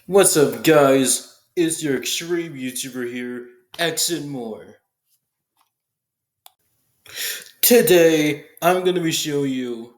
What's up, guys? It's your extreme YouTuber here, X and more. Today, I'm gonna be showing you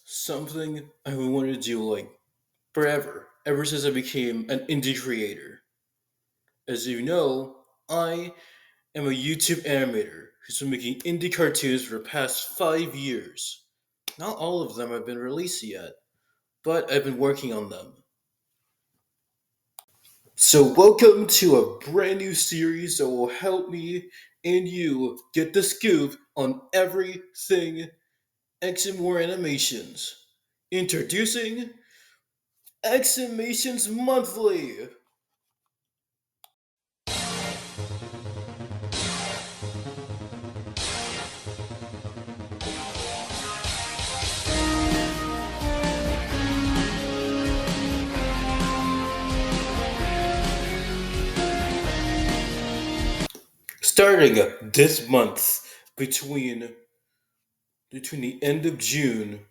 something I've wanted to do forever, ever since I became an indie creator. As you know, I am a YouTube animator who's been making indie cartoons for the past 5 years. Not all of them have been released yet, but I've been working on them. So, welcome to a brand new series that will help me and you get the scoop on everything X and more animations. Introducing Xanmations Monthly! Starting this month, between, between the end of June,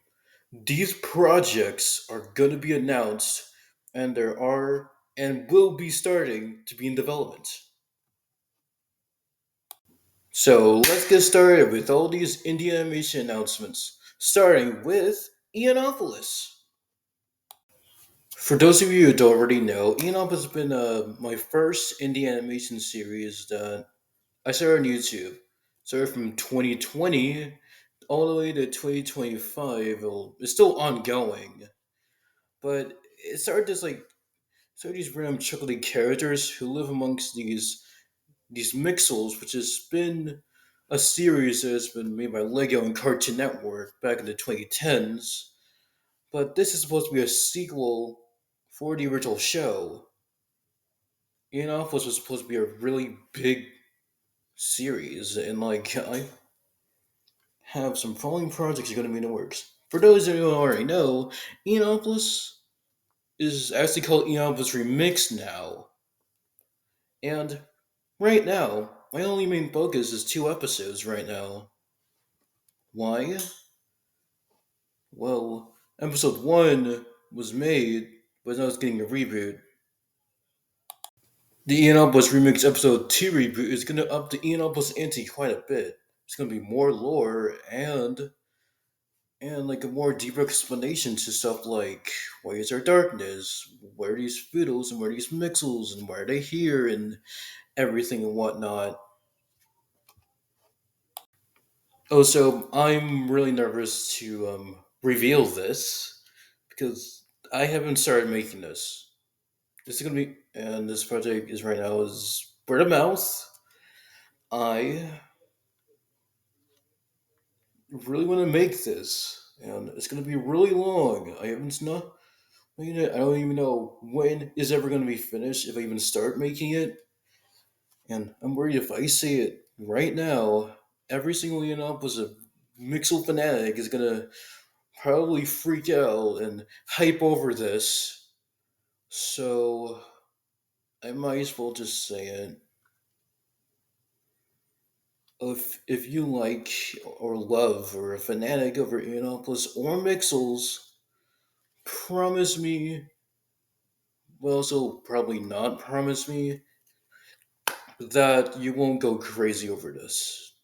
these projects are going to be announced, and there are and will be starting to be in development. So let's get started with all these indie animation announcements, starting with Ianopolis. For those of you who don't already know, Ianopolis has been my first indie animation series that I started on YouTube. Started from 2020 all the way to 2025. Well, it's still ongoing, but it started as these random chocolatey characters who live amongst these mixels, which has been a series that has been made by Lego and Cartoon Network back in the 2010s. But this is supposed to be a sequel for the original show. Was supposed to be a really big series, and I have some following projects are going to be in the works. For those of you who already know, Enopolis is actually called Enopolis Remix now, and right now my only main focus is 2 episodes right now. Why? Well, episode 1 was made, but now it's getting a reboot. The Ian Plus Remix episode 2 reboot is going to up the Ian Plus ante quite a bit. It's going to be more lore and like a more deeper explanation to stuff like why is there darkness, where are these fiddles and where are these mixels and why are they here and everything and whatnot. Also, I'm really nervous to reveal this because I haven't started making this. This is gonna be, and this project is right now is word of mouth. I really want to make this, and it's gonna be really long. I haven't not made it. I don't even know when is ever gonna be finished if I even start making it. And I'm worried if I say it right now, every single was a Mixel fanatic is gonna probably freak out and hype over this. So I might as well just say it. If you like or love or a fanatic over Enopolis or Mixels, promise me, well, also probably not promise me, that you won't go crazy over this.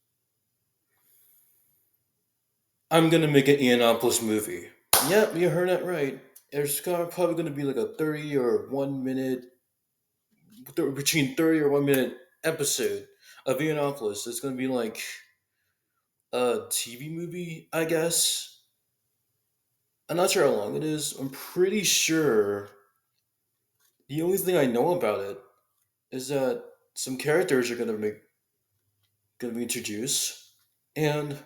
I'm gonna make an Enopolis movie. Yep, you heard that right. Probably gonna be like a 30 or 1 minute, between 30 or 1 minute episode of Enopolis. It's gonna be like a TV movie, I guess. I'm not sure how long it is. I'm pretty sure the only thing I know about it is that some characters are gonna be introduced, and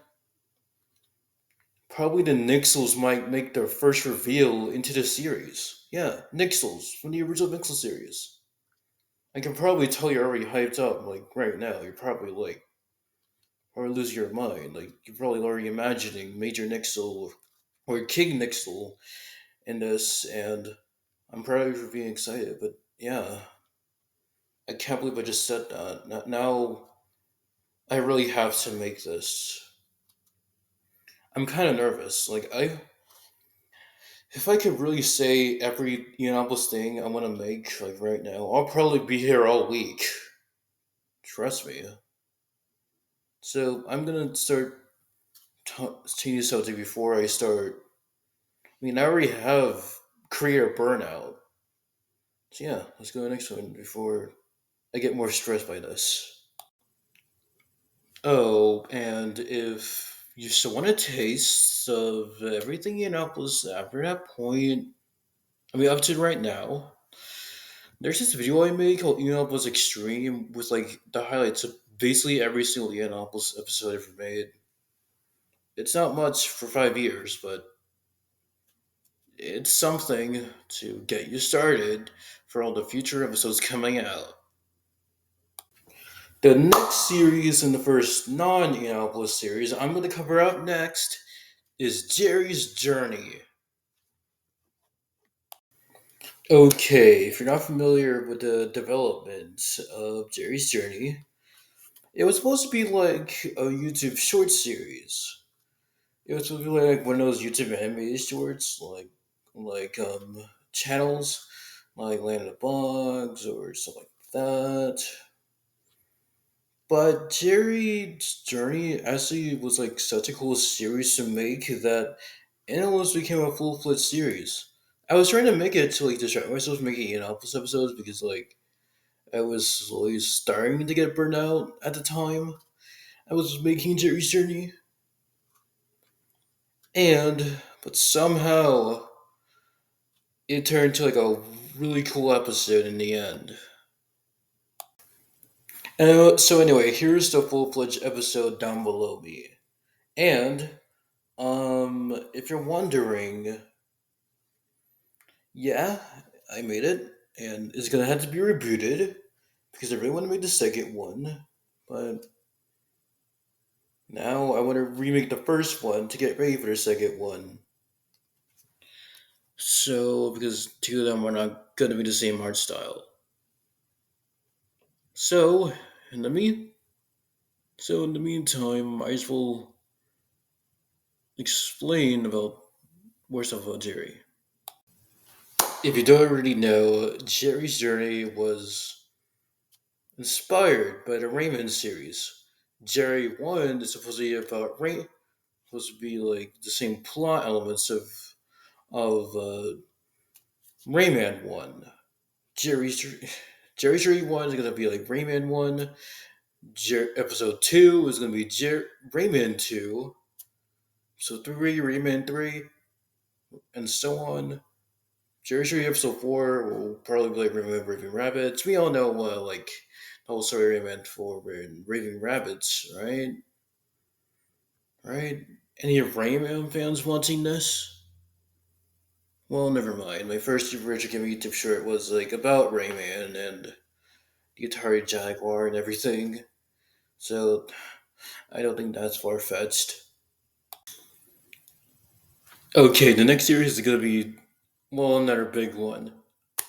probably the Nixels might make their first reveal into the series. Yeah, Nixels from the original Nixel series. I can probably tell you're already hyped up, like right now. You're probably like, or lose your mind. Like you're probably already imagining Major Nixel or King Nixel in this, and I'm probably for being excited. But yeah, I can't believe I just said that. Now I really have to make this. I'm kind of nervous. If I could really say every Indianapolis thing I'm gonna make like right now, I'll probably be here all week. Trust me. So I'm gonna start changing something before I start. I mean, I already have career burnout. So yeah, let's go to the next one before I get more stressed by this. Oh, and if you still want a taste of everything Indianapolis after that point, I mean, up to right now, there's this video I made called Indianapolis Extreme with like the highlights of basically every single Indianapolis episode ever made. It's not much for 5 years, but it's something to get you started for all the future episodes coming out. The next series in the first non Indianapolis series I'm going to cover up next is Jerry's Journey. Okay, if you're not familiar with the development of Jerry's Journey, it was supposed to be like a YouTube short series. It was supposed to be like one of those YouTube animated shorts, channels, like Land of the Bugs or stuff like that. But Jerry's Journey actually was like such a cool series to make that it almost became a full fledged series. I was trying to make it to like distract myself from making Indianapolis episodes because like I was slowly starting to get burned out at the time. I was making Jerry's Journey, but somehow it turned to like a really cool episode in the end. And so anyway, here's the full fledged episode down below me. And if you're wondering, yeah, I made it, and it's gonna have to be rebooted because I really want to make the second one, but now I want to remake the first one to get ready for the second one. So because two of them are not gonna be the same art style. So in the mean, so in the meantime, I just will explain about more stuff about Jerry. If you don't already know, Jerry's Journey was inspired by the Raymond series. Jerry 1 is supposed to be about supposed to be like the same plot elements of Rayman 1. Jerry's Jerry's Journey 1 is gonna be like Rayman 1. Episode 2 is gonna be Rayman 2. So 3, Rayman 3, and so on. Jerry Journey episode 4 will probably be like Raving Rabbits. We all know like the whole story Rayman 4 and Raving Rabbits, right? Right? Any of Rayman fans watching this? Well, never mind. My first original YouTube short was like about Rayman and the Atari Jaguar and everything. So I don't think that's far fetched. Okay, the next series is gonna be another big one.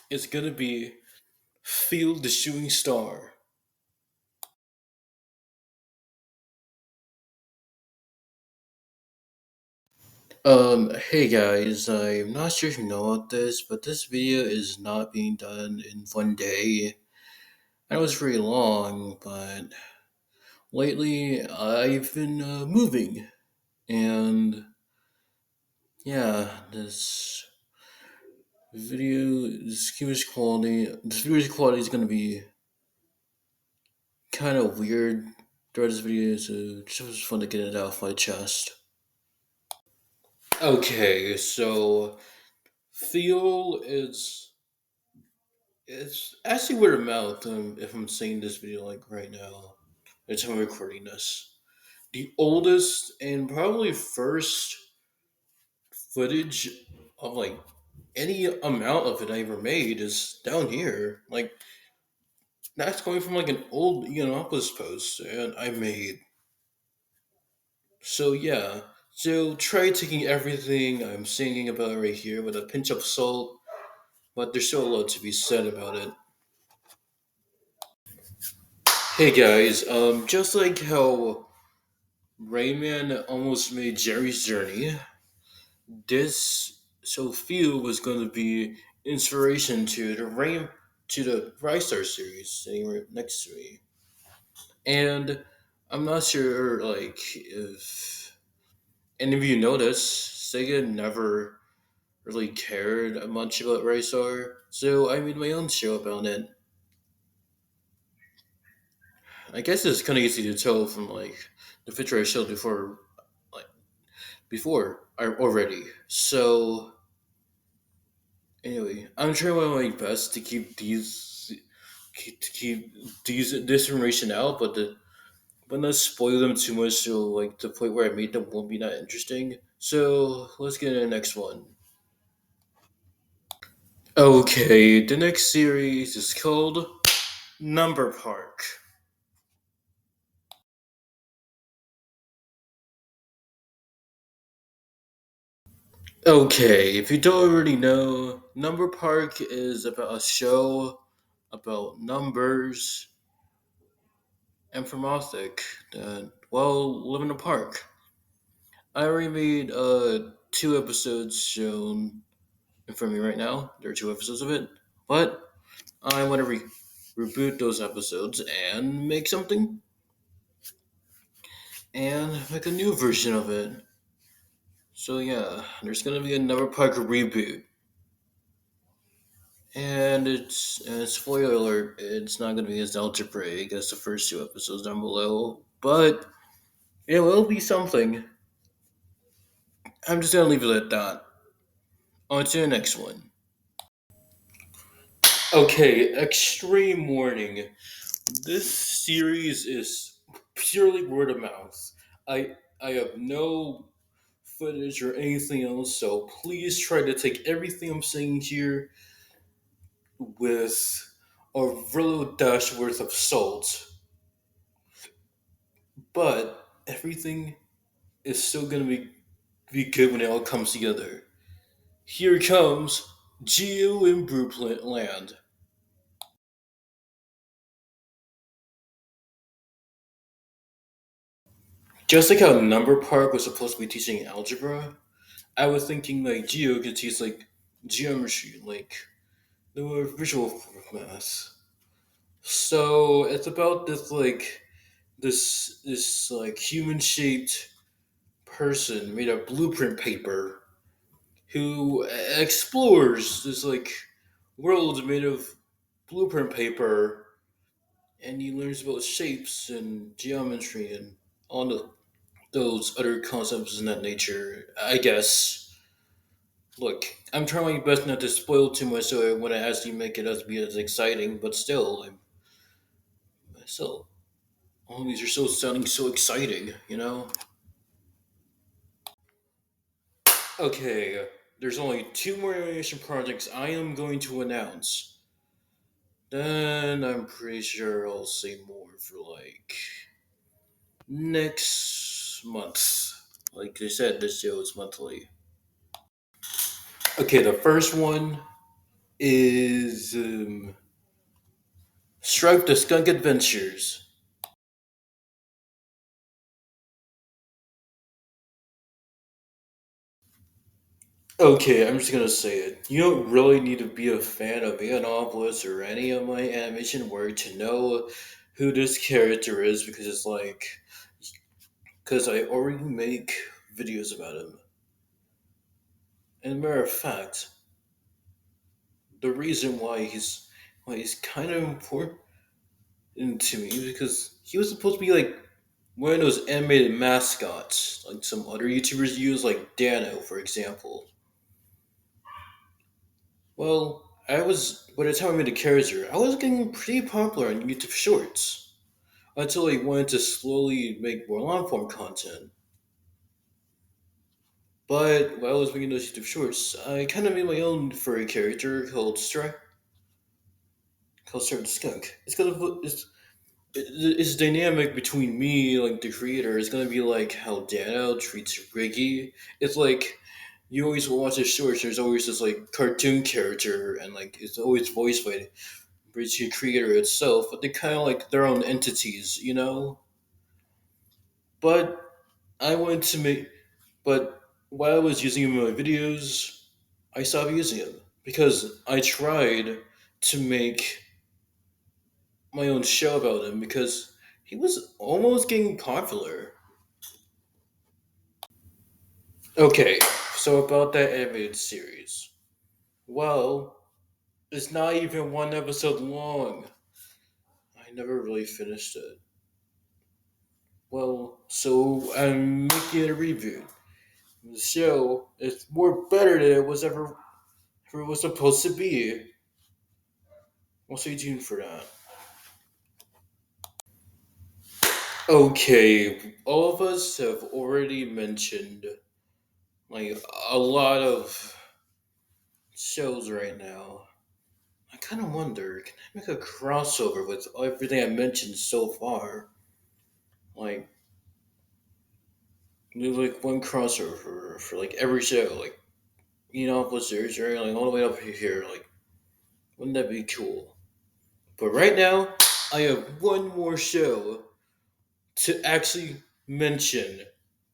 It's gonna be Field the Shooting Star. Hey guys, I'm not sure if you know about this, but this video is not being done in one day. I know it's very long, but lately I've been moving, and yeah, this video's quality is gonna be kind of weird throughout this video, so it just was fun to get it off my chest. Okay, so Theo is it's actually word of mouth. If I'm saying this video like right now, it's how I'm recording this. The oldest and probably first footage of like any amount of it I ever made is down here. Like that's coming from like an old Yiannopoulos post and I made. So yeah. So try taking everything I'm singing about right here with a pinch of salt, but there's still a lot to be said about it. Hey guys, just like how Rayman almost made Jerry's Journey, this so few was going to be inspiration to the Rystar series anywhere next to me. And I'm not sure like if any of you noticed, Sega never really cared much about Rystar, so I made my own show about it. I guess it's kind of easy to tell from like the picture I showed like already. So anyway, I'm trying my best to keep this information out, but not spoil them too much. So like the point where I made them won't be that interesting. So let's get to the next one. Okay, the next series is called Number Park. Okay, if you don't already know, Number Park is about a show about numbers and Promotic that, well, live in a park. I already made two episodes shown in front of me right now. There are two episodes of it, but I want to reboot those episodes and make something and make a new version of it. So yeah, there's gonna be another Park reboot. And spoiler alert, it's not going to be as algebraic as the first two episodes down below, but it will be something. I'm just going to leave it at that. On to the next one. Okay, Extreme Warning. This series is purely word of mouth. I have no footage or anything else, so please try to take everything I'm saying here with a real dash worth of salt. But everything is still gonna be good when it all comes together. Here comes Geo in Brooklyn Land. Just like how Number Park was supposed to be teaching algebra, I was thinking like Geo could teach like geometry, like the more visual form of math. So it's about this like human shaped person made of blueprint paper who explores this like world made of blueprint paper, and he learns about shapes and geometry and all those other concepts in that nature. I guess. Look, I'm trying my best not to spoil too much, so when I actually make it as be as exciting. But still, still, all these are so sounding so exciting. Okay, there's only two more animation projects I am going to announce. Then I'm pretty sure I'll say more for like next month. Like I said, this show is monthly. Okay, the first one is Stripe the Skunk Adventures. Okay, I'm just gonna say it. You don't really need to be a fan of Ianopolis or any of my animation work to know who this character is because I already make videos about him. And matter of fact, the reason why he's kind of important to me because he was supposed to be like one of those animated mascots, like some other YouTubers use, like Dano, for example. Well, I was by the time I made the character, I was getting pretty popular on YouTube Shorts until I wanted to slowly make more long form content. But while I was making those YouTube Shorts, I kind of made my own furry character called Strike the Skunk. It's dynamic between me, like the creator, is gonna be like how Dano treats Ricky. It's like you always watch his shorts. There's always this like cartoon character, and like it's always voiced by the creator itself. But they kind of like their own entities. But I wanted to make, but while I was using him in my videos, I stopped using him because I tried to make my own show about him because he was almost getting popular. Okay, so about that animated series. Well, it's not even one episode long. I never really finished it. Well, so I'm making a reboot. The show is more better than it was ever was supposed to be. We'll stay tuned for that. Okay, all of us have already mentioned like a lot of shows right now. I kind of wonder, can I make a crossover with everything I mentioned so far? Like, do like one crossover for like every show, like what series, right? Like all the way up here. Like, wouldn't that be cool? But right now, I have one more show to actually mention.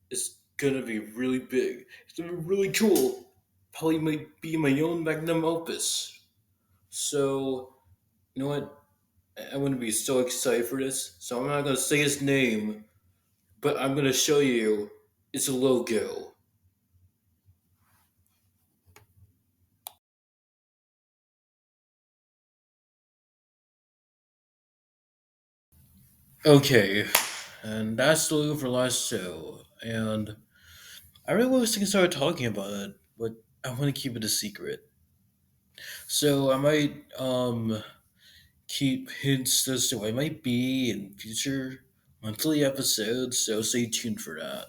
It's gonna be really big. It's gonna be really cool. Probably might be my own magnum opus. So, you know what? I'm gonna be so excited for this. So I'm not gonna say his name, but I'm gonna show you its logo. Okay, and that's the logo for last show. And I really was thinking start talking about it, but I want to keep it a secret. So I might keep hints as to what it might be in future monthly episodes. So stay tuned for that.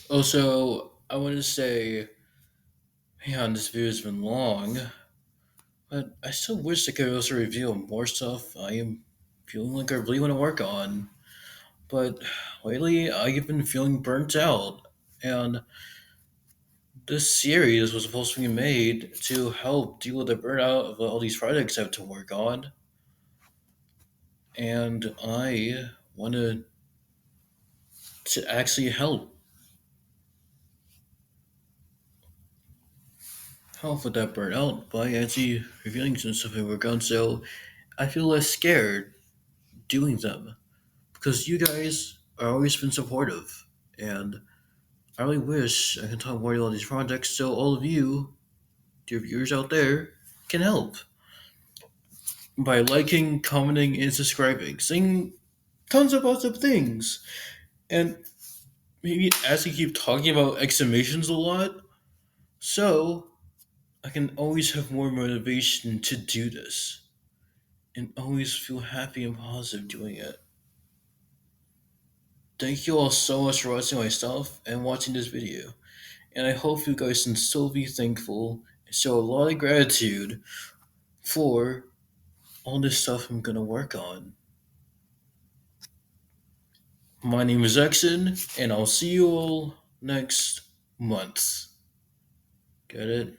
Also, I want to say, man, this video has been long, but I still wish I could also reveal more stuff I am feeling like I really want to work on. But lately, I've been feeling burnt out, and this series was supposed to be made to help deal with the burnout of all these projects I have to work on, and I wanted to actually help with that burnout by actually revealing some stuff I work on, so I feel less scared doing them because you guys are always been supportive, and I really wish I can talk more about these projects so all of you, dear viewers out there, can help by liking, commenting, and subscribing, saying tons of positive things, and maybe as I keep talking about exclamations a lot, so I can always have more motivation to do this and always feel happy and positive doing it. Thank you all so much for watching my stuff and watching this video. And I hope you guys can still be thankful and show a lot of gratitude for all this stuff I'm gonna work on. My name is Exon, and I'll see you all next month. Get it?